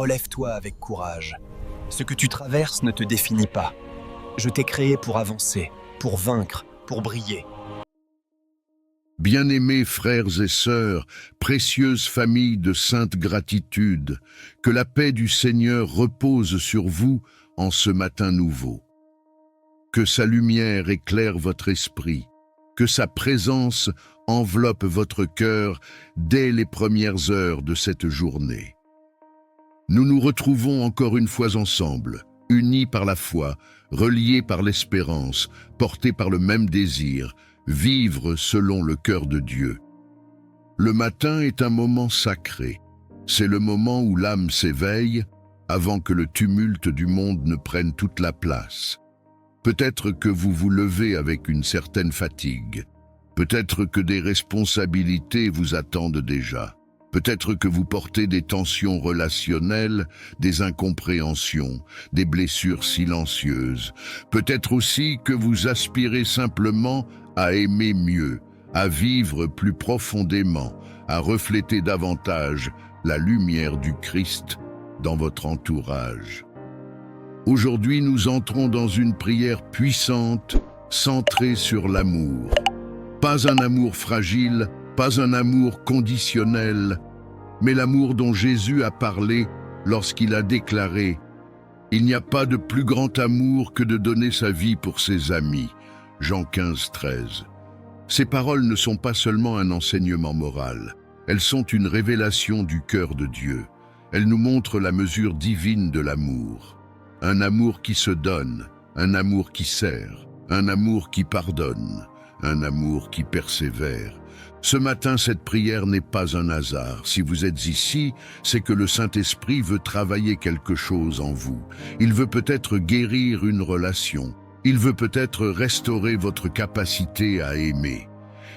relève-toi avec courage. Ce que tu traverses ne te définit pas. Je t'ai créé pour avancer, pour vaincre, pour briller. Bien-aimés frères et sœurs, précieuse famille de sainte gratitude, que la paix du Seigneur repose sur vous en ce matin nouveau. Que sa lumière éclaire votre esprit, que sa présence enveloppe votre cœur dès les premières heures de cette journée. Nous nous retrouvons encore une fois ensemble, unis par la foi, reliés par l'espérance, portés par le même désir, vivre selon le cœur de Dieu. Le matin est un moment sacré. C'est le moment où l'âme s'éveille avant que le tumulte du monde ne prenne toute la place. Peut-être que vous vous levez avec une certaine fatigue. Peut-être que des responsabilités vous attendent déjà. Peut-être que vous portez des tensions relationnelles, des incompréhensions, des blessures silencieuses. Peut-être aussi que vous aspirez simplement à aimer mieux, à vivre plus profondément, à refléter davantage la lumière du Christ dans votre entourage. Aujourd'hui, nous entrons dans une prière puissante, centrée sur l'amour. Pas un amour fragile, pas un amour conditionnel, mais l'amour dont Jésus a parlé lorsqu'il a déclaré « Il n'y a pas de plus grand amour que de donner sa vie pour ses amis ». Jean 15, 13. Ces paroles ne sont pas seulement un enseignement moral, elles sont une révélation du cœur de Dieu. Elles nous montrent la mesure divine de l'amour. Un amour qui se donne, un amour qui sert, un amour qui pardonne, un amour qui persévère. Ce matin, cette prière n'est pas un hasard. Si vous êtes ici, c'est que le Saint-Esprit veut travailler quelque chose en vous. Il veut peut-être guérir une relation. Il veut peut-être restaurer votre capacité à aimer.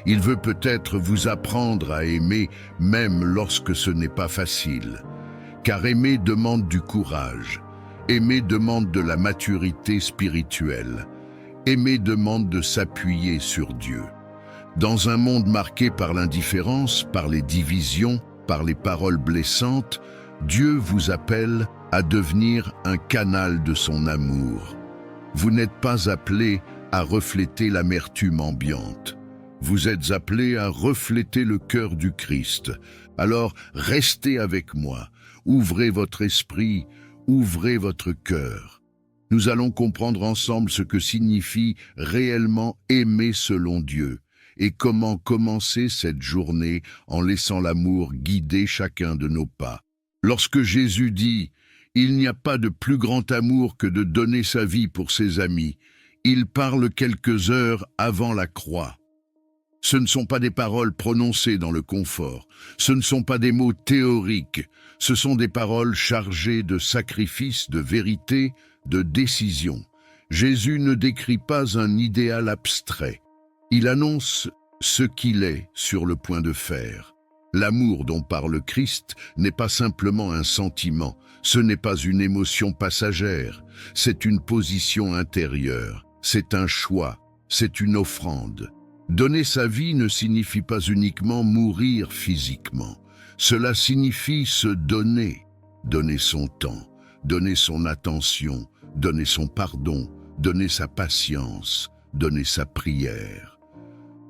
Il veut peut-être vous apprendre à aimer même lorsque ce n'est pas facile. Car aimer demande du courage. Aimer demande de la maturité spirituelle. Aimer demande de s'appuyer sur Dieu. Dans un monde marqué par l'indifférence, par les divisions, par les paroles blessantes, Dieu vous appelle à devenir un canal de son amour. Vous n'êtes pas appelé à refléter l'amertume ambiante. Vous êtes appelé à refléter le cœur du Christ. Alors, restez avec moi. Ouvrez votre esprit, ouvrez votre cœur. Nous allons comprendre ensemble ce que signifie réellement aimer selon Dieu et comment commencer cette journée en laissant l'amour guider chacun de nos pas. Lorsque Jésus dit « Il n'y a pas de plus grand amour que de donner sa vie pour ses amis », il parle quelques heures avant la croix. Ce ne sont pas des paroles prononcées dans le confort, ce ne sont pas des mots théoriques, ce sont des paroles chargées de sacrifice, de vérité, de décision. Jésus ne décrit pas un idéal abstrait. Il annonce ce qu'il est sur le point de faire. L'amour dont parle Christ n'est pas simplement un sentiment, ce n'est pas une émotion passagère, c'est une position intérieure, c'est un choix, c'est une offrande. Donner sa vie ne signifie pas uniquement mourir physiquement, cela signifie se donner, donner son temps, donner son attention, donner son pardon, donner sa patience, donner sa prière.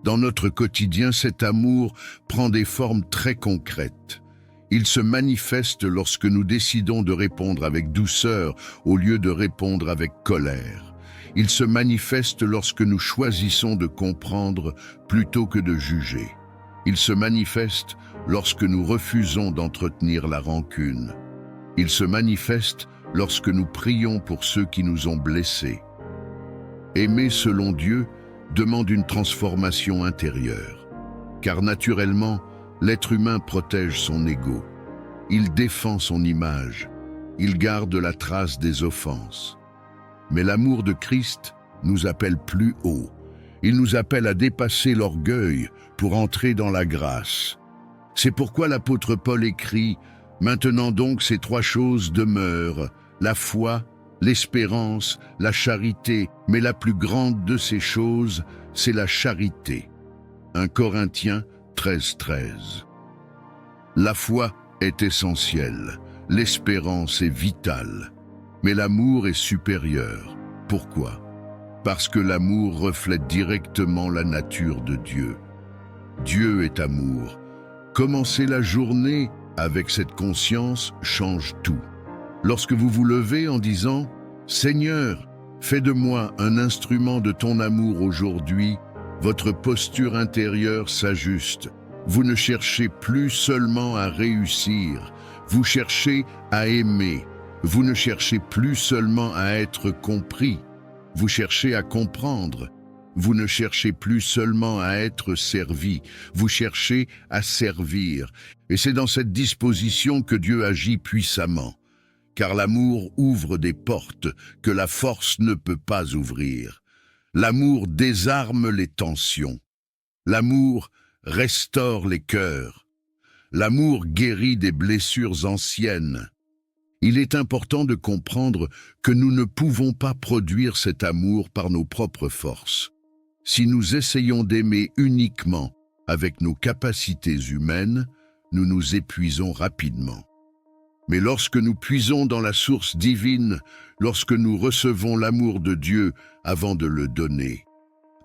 Dans notre quotidien, cet amour prend des formes très concrètes. Il se manifeste lorsque nous décidons de répondre avec douceur au lieu de répondre avec colère. Il se manifeste lorsque nous choisissons de comprendre plutôt que de juger. Il se manifeste lorsque nous refusons d'entretenir la rancune. Il se manifeste lorsque nous prions pour ceux qui nous ont blessés. Aimer selon Dieu demande une transformation intérieure, car naturellement, l'être humain protège son ego. Il défend son image, il garde la trace des offenses. Mais l'amour de Christ nous appelle plus haut. Il nous appelle à dépasser l'orgueil pour entrer dans la grâce. C'est pourquoi l'apôtre Paul écrit « Maintenant donc ces trois choses demeurent, la foi, l'espérance, la charité, mais la plus grande de ces choses, c'est la charité. » 1 Corinthiens 13, 13. La foi est essentielle. l'espérance est vitale. Mais l'amour est supérieur. Pourquoi? Parce que l'amour reflète directement la nature de Dieu. Dieu est amour. Commencer la journée avec cette conscience change tout. Lorsque vous vous levez en disant « Seigneur, fais de moi un instrument de ton amour aujourd'hui », votre posture intérieure s'ajuste. Vous ne cherchez plus seulement à réussir, vous cherchez à aimer. Vous ne cherchez plus seulement à être compris, vous cherchez à comprendre. Vous ne cherchez plus seulement à être servi, vous cherchez à servir. Et c'est dans cette disposition que Dieu agit puissamment. Car l'amour ouvre des portes que la force ne peut pas ouvrir. L'amour désarme les tensions. L'amour restaure les cœurs. L'amour guérit des blessures anciennes. Il est important de comprendre que nous ne pouvons pas produire cet amour par nos propres forces. Si nous essayons d'aimer uniquement avec nos capacités humaines, nous nous épuisons rapidement. Mais lorsque nous puisons dans la source divine, lorsque nous recevons l'amour de Dieu avant de le donner,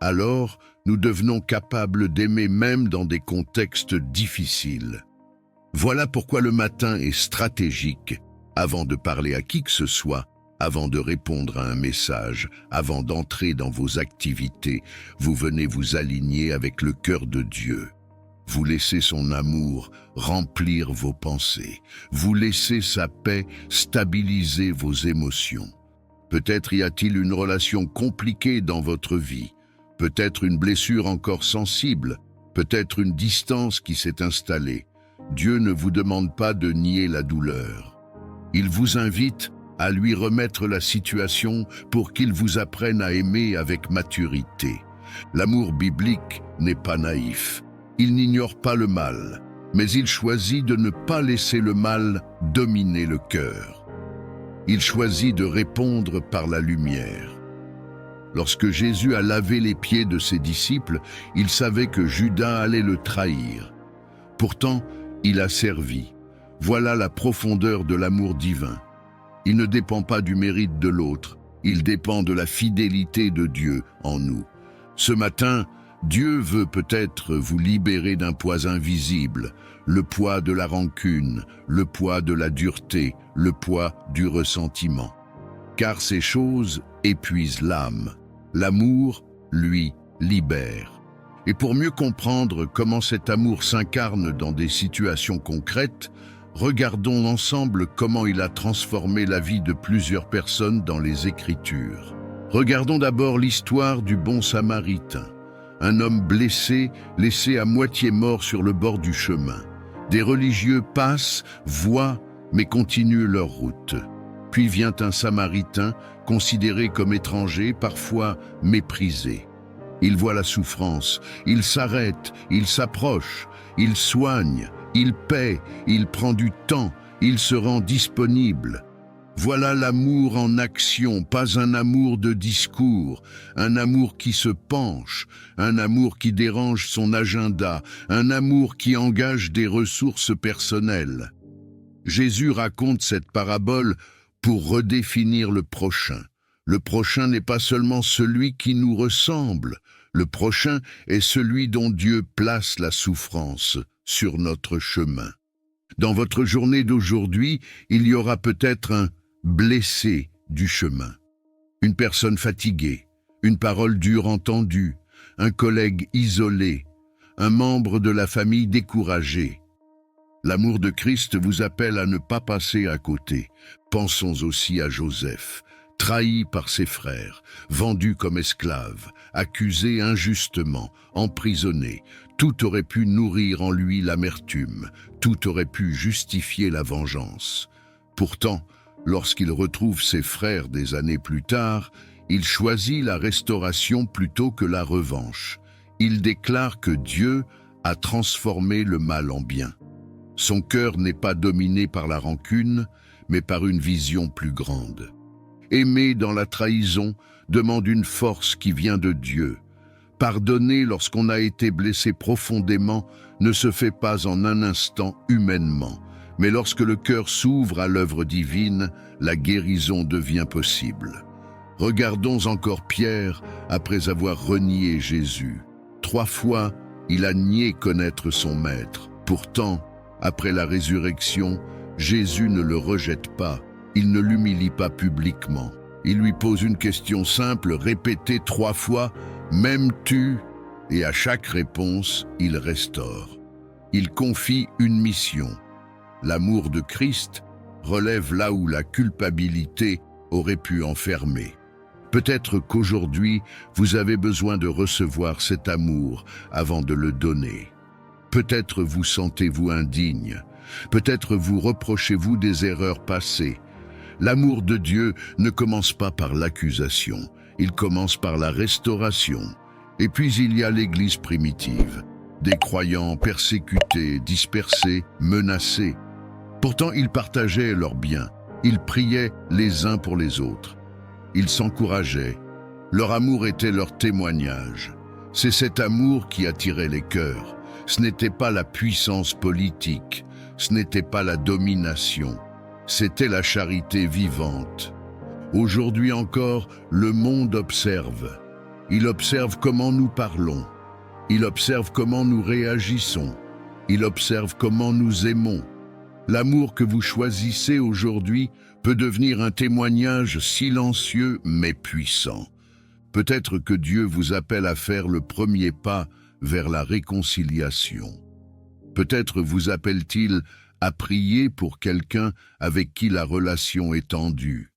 alors nous devenons capables d'aimer même dans des contextes difficiles. Voilà pourquoi le matin est stratégique. Avant de parler à qui que ce soit, avant de répondre à un message, avant d'entrer dans vos activités, vous venez vous aligner avec le cœur de Dieu. Vous laissez son amour remplir vos pensées. Vous laissez sa paix stabiliser vos émotions. Peut-être y a-t-il une relation compliquée dans votre vie, peut-être une blessure encore sensible, peut-être une distance qui s'est installée. Dieu ne vous demande pas de nier la douleur. Il vous invite à lui remettre la situation pour qu'il vous apprenne à aimer avec maturité. L'amour biblique n'est pas naïf. Il n'ignore pas le mal, mais il choisit de ne pas laisser le mal dominer le cœur. Il choisit de répondre par la lumière. Lorsque Jésus a lavé les pieds de ses disciples, il savait que Judas allait le trahir. Pourtant, il a servi. Voilà la profondeur de l'amour divin. Il ne dépend pas du mérite de l'autre, il dépend de la fidélité de Dieu en nous. Ce matin, Dieu veut peut-être vous libérer d'un poids invisible, le poids de la rancune, le poids de la dureté, le poids du ressentiment. Car ces choses épuisent l'âme. L'amour, lui, libère. Et pour mieux comprendre comment cet amour s'incarne dans des situations concrètes, regardons ensemble comment il a transformé la vie de plusieurs personnes dans les Écritures. Regardons d'abord l'histoire du bon Samaritain, un homme blessé, laissé à moitié mort sur le bord du chemin. Des religieux passent, voient, mais continuent leur route. Puis vient un Samaritain, considéré comme étranger, parfois méprisé. Il voit la souffrance, il s'arrête, il s'approche, il soigne, il paie, il prend du temps, il se rend disponible. Voilà l'amour en action, pas un amour de discours, un amour qui se penche, un amour qui dérange son agenda, un amour qui engage des ressources personnelles. Jésus raconte cette parabole pour redéfinir le prochain. Le prochain n'est pas seulement celui qui nous ressemble, le prochain est celui dont Dieu place la souffrance sur notre chemin. Dans votre journée d'aujourd'hui, il y aura peut-être un blessé du chemin, une personne fatiguée, une parole dure entendue, un collègue isolé, un membre de la famille découragé. L'amour de Christ vous appelle à ne pas passer à côté. Pensons aussi à Joseph, trahi par ses frères, vendu comme esclave, accusé injustement, emprisonné. Tout aurait pu nourrir en lui l'amertume, tout aurait pu justifier la vengeance. Pourtant, lorsqu'il retrouve ses frères des années plus tard, il choisit la restauration plutôt que la revanche. Il déclare que Dieu a transformé le mal en bien. Son cœur n'est pas dominé par la rancune, mais par une vision plus grande. Aimer dans la trahison demande une force qui vient de Dieu. Pardonner lorsqu'on a été blessé profondément ne se fait pas en un instant humainement, Mais lorsque le cœur s'ouvre à l'œuvre divine, la guérison devient possible. Regardons encore Pierre après avoir renié Jésus. 3 fois, il a nié connaître son Maître. Pourtant, après la résurrection, Jésus ne le rejette pas. Il ne l'humilie pas publiquement. Il lui pose une question simple, répétée 3 fois, « M'aimes-tu » Et à chaque réponse, il restaure. Il confie une mission. L'amour de Christ relève là où la culpabilité aurait pu enfermer. Peut-être qu'aujourd'hui, vous avez besoin de recevoir cet amour avant de le donner. Peut-être vous sentez-vous indigne. Peut-être vous reprochez-vous des erreurs passées. L'amour de Dieu ne commence pas par l'accusation, il commence par la restauration. Et puis il y a l'Église primitive, des croyants persécutés, dispersés, menacés. Pourtant ils partageaient leurs biens, ils priaient les uns pour les autres. Ils s'encourageaient, leur amour était leur témoignage. C'est cet amour qui attirait les cœurs. Ce n'était pas la puissance politique, ce n'était pas la domination. C'était la charité vivante. Aujourd'hui encore, le monde observe. Il observe comment nous parlons. Il observe comment nous réagissons. Il observe comment nous aimons. L'amour que vous choisissez aujourd'hui peut devenir un témoignage silencieux mais puissant. Peut-être que Dieu vous appelle à faire le premier pas vers la réconciliation. Peut-être vous appelle-t-il à prier pour quelqu'un avec qui la relation est tendue.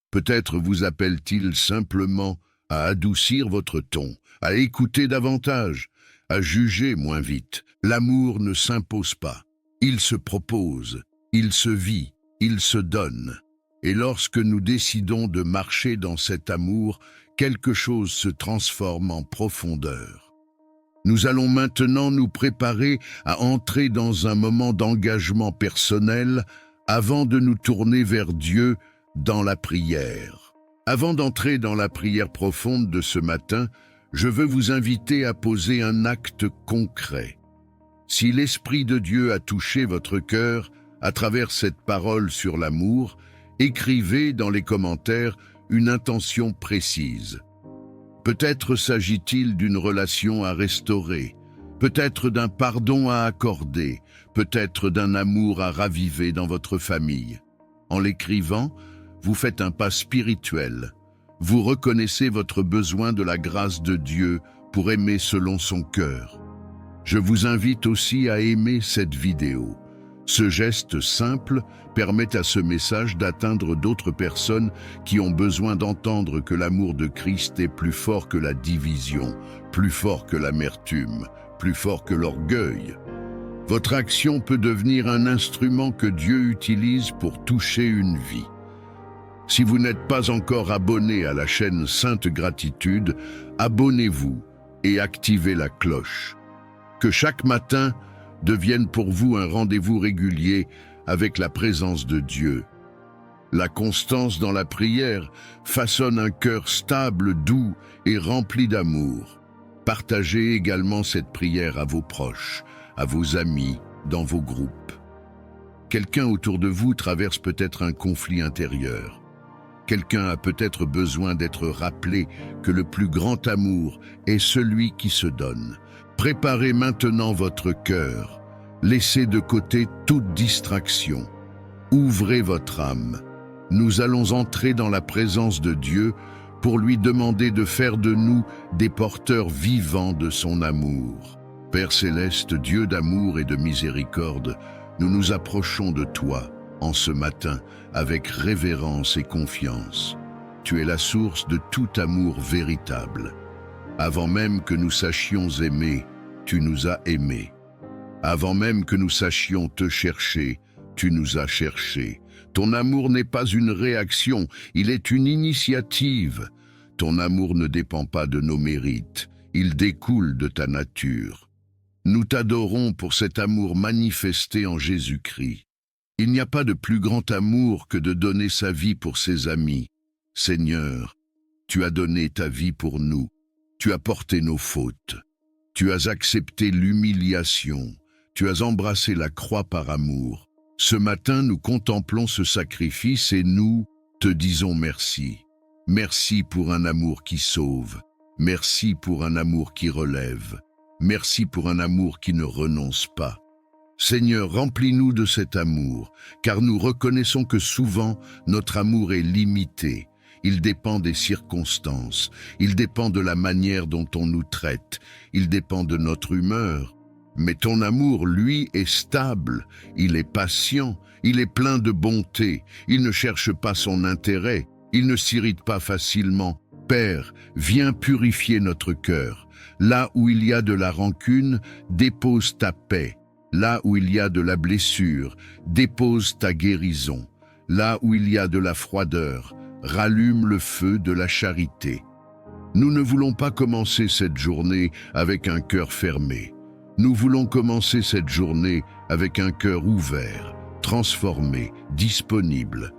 Peut-être vous appelle-t-il simplement à adoucir votre ton, à écouter davantage, à juger moins vite. L'amour ne s'impose pas. Il se propose, il se vit, il se donne. Et lorsque nous décidons de marcher dans cet amour, quelque chose se transforme en profondeur. Nous allons maintenant nous préparer à entrer dans un moment d'engagement personnel avant de nous tourner vers Dieu dans la prière. Avant d'entrer dans la prière profonde de ce matin, je veux vous inviter à poser un acte concret. Si l'Esprit de Dieu a touché votre cœur à travers cette parole sur l'amour, écrivez dans les commentaires une intention précise. Peut-être s'agit-il d'une relation à restaurer, peut-être d'un pardon à accorder, peut-être d'un amour à raviver dans votre famille. En l'écrivant, vous faites un pas spirituel. Vous reconnaissez votre besoin de la grâce de Dieu pour aimer selon son cœur. Je vous invite aussi à aimer cette vidéo. Ce geste simple permet à ce message d'atteindre d'autres personnes qui ont besoin d'entendre que l'amour de Christ est plus fort que la division, plus fort que l'amertume, plus fort que l'orgueil. Votre action peut devenir un instrument que Dieu utilise pour toucher une vie. Si vous n'êtes pas encore abonné à la chaîne Sainte Gratitude, abonnez-vous et activez la cloche. Que chaque matin devienne pour vous un rendez-vous régulier avec la présence de Dieu. La constance dans la prière façonne un cœur stable, doux et rempli d'amour. Partagez également cette prière à vos proches, à vos amis, dans vos groupes. Quelqu'un autour de vous traverse peut-être un conflit intérieur. Quelqu'un a peut-être besoin d'être rappelé que le plus grand amour est celui qui se donne. Préparez maintenant votre cœur. Laissez de côté toute distraction. Ouvrez votre âme. Nous allons entrer dans la présence de Dieu pour lui demander de faire de nous des porteurs vivants de son amour. Père céleste, Dieu d'amour et de miséricorde, nous nous approchons de toi en ce matin avec révérence et confiance. Tu es la source de tout amour véritable. Avant même que nous sachions aimer, tu nous as aimés. Avant même que nous sachions te chercher, tu nous as cherchés. Ton amour n'est pas une réaction, il est une initiative. Ton amour ne dépend pas de nos mérites, il découle de ta nature. Nous t'adorons pour cet amour manifesté en Jésus-Christ. Il n'y a pas de plus grand amour que de donner sa vie pour ses amis. Seigneur, tu as donné ta vie pour nous. Tu as porté nos fautes. Tu as accepté l'humiliation. Tu as embrassé la croix par amour. Ce matin, nous contemplons ce sacrifice et nous te disons merci. Merci pour un amour qui sauve. Merci pour un amour qui relève. Merci pour un amour qui ne renonce pas. Seigneur, remplis-nous de cet amour, car nous reconnaissons que souvent notre amour est limité. Il dépend des circonstances, il dépend de la manière dont on nous traite, il dépend de notre humeur. Mais ton amour, lui, est stable, il est patient, il est plein de bonté, il ne cherche pas son intérêt, il ne s'irrite pas facilement. Père, viens purifier notre cœur. Là où il y a de la rancune, dépose ta paix. Là où il y a de la blessure, dépose ta guérison. Là où il y a de la froideur, rallume le feu de la charité. Nous ne voulons pas commencer cette journée avec un cœur fermé. Nous voulons commencer cette journée avec un cœur ouvert, transformé, disponible.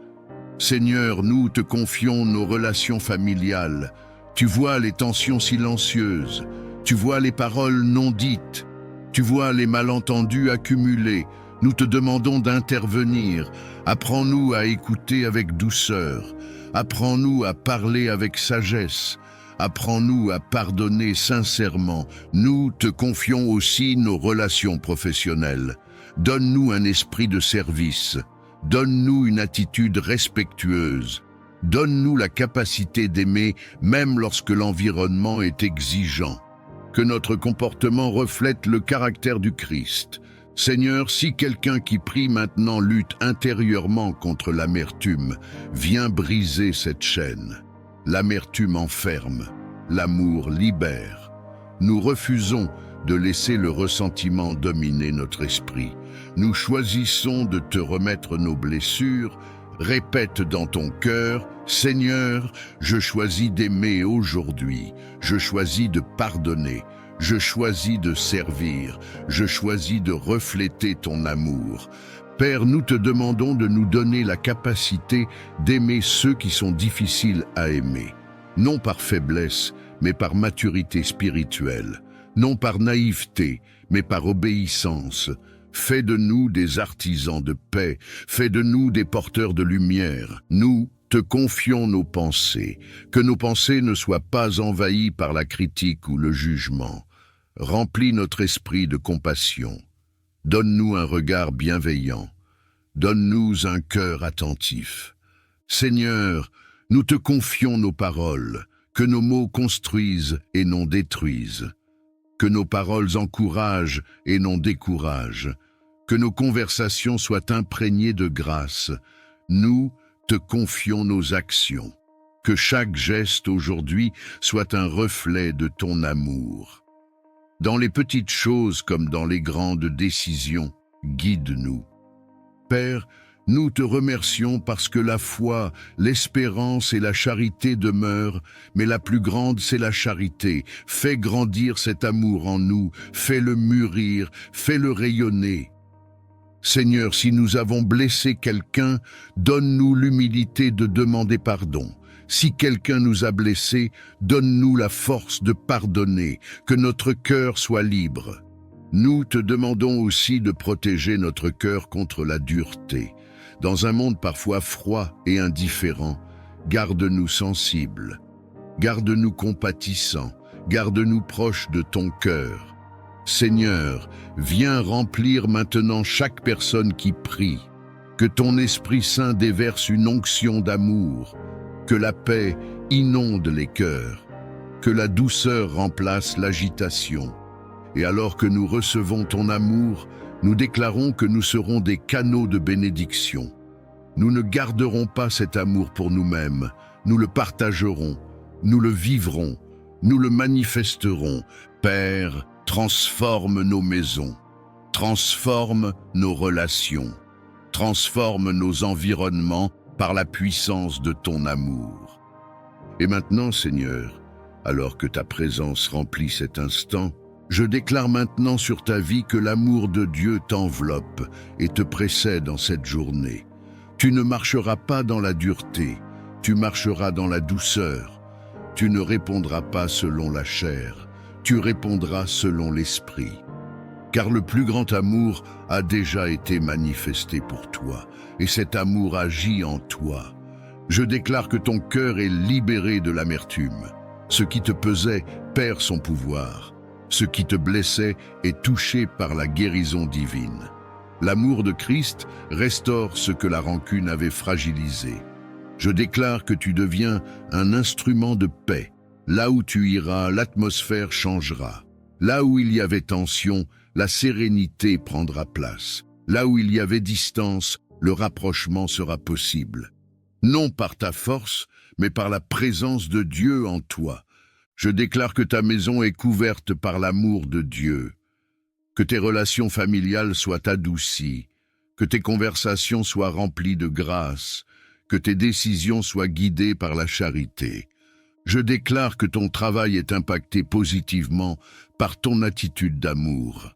Seigneur, nous te confions nos relations familiales. Tu vois les tensions silencieuses, tu vois les paroles non dites, tu vois les malentendus accumulés. Nous te demandons d'intervenir. Apprends-nous à écouter avec douceur. Apprends-nous à parler avec sagesse. Apprends-nous à pardonner sincèrement. Nous te confions aussi nos relations professionnelles. Donne-nous un esprit de service. Donne-nous une attitude respectueuse. Donne-nous la capacité d'aimer même lorsque l'environnement est exigeant. Que notre comportement reflète le caractère du Christ. Seigneur, si quelqu'un qui prie maintenant lutte intérieurement contre l'amertume, viens briser cette chaîne. L'amertume enferme, l'amour libère. Nous refusons de laisser le ressentiment dominer notre esprit. Nous choisissons de te remettre nos blessures. Répète dans ton cœur, Seigneur, je choisis d'aimer aujourd'hui, je choisis de pardonner, je choisis de servir, je choisis de refléter ton amour. Père, nous te demandons de nous donner la capacité d'aimer ceux qui sont difficiles à aimer, non par faiblesse, mais par maturité spirituelle, non par naïveté, mais par obéissance. Fais de nous des artisans de paix, fais de nous des porteurs de lumière. Nous te confions nos pensées, que nos pensées ne soient pas envahies par la critique ou le jugement. Remplis notre esprit de compassion. Donne-nous un regard bienveillant. Donne-nous un cœur attentif. Seigneur, nous te confions nos paroles, que nos mots construisent et non détruisent. Que nos paroles encouragent et non découragent. Que nos conversations soient imprégnées de grâce. Nous te confions nos actions. Que chaque geste aujourd'hui soit un reflet de ton amour. Dans les petites choses comme dans les grandes décisions, guide-nous. Père, nous te remercions parce que la foi, l'espérance et la charité demeurent, mais la plus grande, c'est la charité. Fais grandir cet amour en nous, fais-le mûrir, fais-le rayonner. Seigneur, si nous avons blessé quelqu'un, donne-nous l'humilité de demander pardon. Si quelqu'un nous a blessés, donne-nous la force de pardonner, que notre cœur soit libre. Nous te demandons aussi de protéger notre cœur contre la dureté. Dans un monde parfois froid et indifférent, garde-nous sensibles, garde-nous compatissants, garde-nous proches de ton cœur. Seigneur, viens remplir maintenant chaque personne qui prie. Que ton Esprit Saint déverse une onction d'amour, que la paix inonde les cœurs, que la douceur remplace l'agitation. Et alors que nous recevons ton amour, nous déclarons que nous serons des canaux de bénédiction. Nous ne garderons pas cet amour pour nous-mêmes, nous le partagerons, nous le vivrons, nous le manifesterons. Père, transforme nos maisons, transforme nos relations, transforme nos environnements par la puissance de ton amour. Et maintenant, Seigneur, alors que ta présence remplit cet instant, je déclare maintenant sur ta vie que l'amour de Dieu t'enveloppe et te précède en cette journée. Tu ne marcheras pas dans la dureté, tu marcheras dans la douceur. Tu ne répondras pas selon la chair, tu répondras selon l'esprit. car le plus grand amour a déjà été manifesté pour toi, et cet amour agit en toi. Je déclare que ton cœur est libéré de l'amertume. Ce qui te pesait perd son pouvoir. Ce qui te blessait est touché par la guérison divine. L'amour de Christ restaure ce que la rancune avait fragilisé. Je déclare que tu deviens un instrument de paix. Là où tu iras, l'atmosphère changera. Là où il y avait tension, la sérénité prendra place. Là où il y avait distance, le rapprochement sera possible. Non par ta force, mais par la présence de Dieu en toi. Je déclare que ta maison est couverte par l'amour de Dieu. Que tes relations familiales soient adoucies, que tes conversations soient remplies de grâce, que tes décisions soient guidées par la charité. Je déclare que ton travail est impacté positivement par ton attitude d'amour.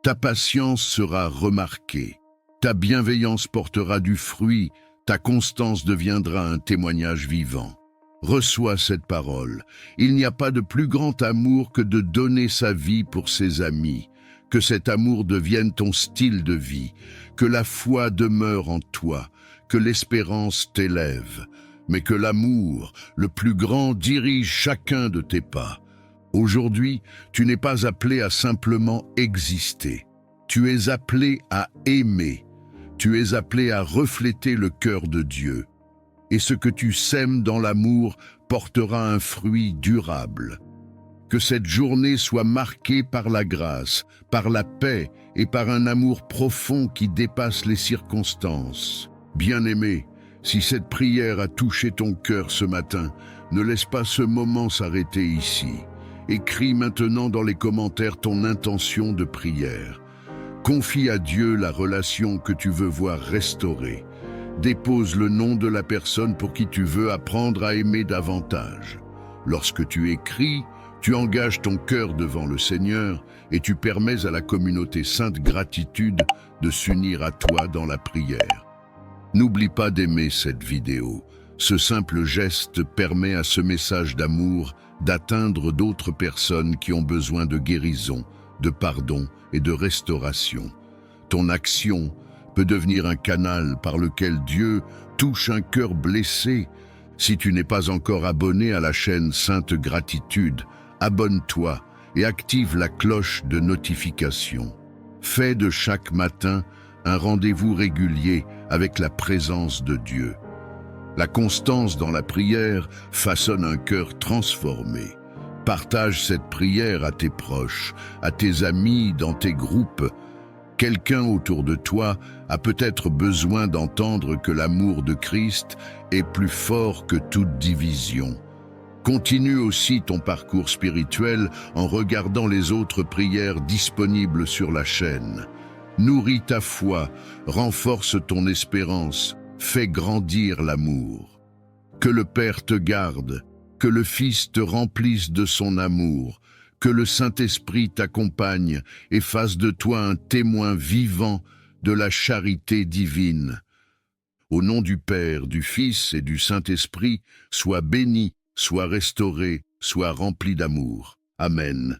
Ta patience sera remarquée, ta bienveillance portera du fruit, ta constance deviendra un témoignage vivant. Reçois cette parole. Il n'y a pas de plus grand amour que de donner sa vie pour ses amis. Que cet amour devienne ton style de vie, que la foi demeure en toi, que l'espérance t'élève, mais que l'amour, le plus grand, dirige chacun de tes pas. Aujourd'hui, tu n'es pas appelé à simplement exister. Tu es appelé à aimer. Tu es appelé à refléter le cœur de Dieu. Et ce que tu sèmes dans l'amour portera un fruit durable. Que cette journée soit marquée par la grâce, par la paix et par un amour profond qui dépasse les circonstances. Bien-aimé, si cette prière a touché ton cœur ce matin, ne laisse pas ce moment s'arrêter ici. Écris maintenant dans les commentaires ton intention de prière. Confie à Dieu la relation que tu veux voir restaurée. Dépose le nom de la personne pour qui tu veux apprendre à aimer davantage. Lorsque tu écris, tu engages ton cœur devant le Seigneur et tu permets à la communauté Sainte Gratitude de s'unir à toi dans la prière. N'oublie pas d'aimer cette vidéo. Ce simple geste permet à ce message d'amour d'atteindre d'autres personnes qui ont besoin de guérison, de pardon et de restauration. Ton action peut devenir un canal par lequel Dieu touche un cœur blessé. Si tu n'es pas encore abonné à la chaîne Sainte Gratitude, abonne-toi et active la cloche de notification. Fais de chaque matin un rendez-vous régulier avec la présence de Dieu. La constance dans la prière façonne un cœur transformé. Partage cette prière à tes proches, à tes amis, dans tes groupes. Quelqu'un autour de toi a peut-être besoin d'entendre que l'amour de Christ est plus fort que toute division. Continue aussi ton parcours spirituel en regardant les autres prières disponibles sur la chaîne. Nourris ta foi, renforce ton espérance, fais grandir l'amour. Que le Père te garde, que le Fils te remplisse de son amour, que le Saint-Esprit t'accompagne et fasse de toi un témoin vivant de la charité divine. Au nom du Père, du Fils et du Saint-Esprit, sois béni, sois restauré, sois rempli d'amour. Amen.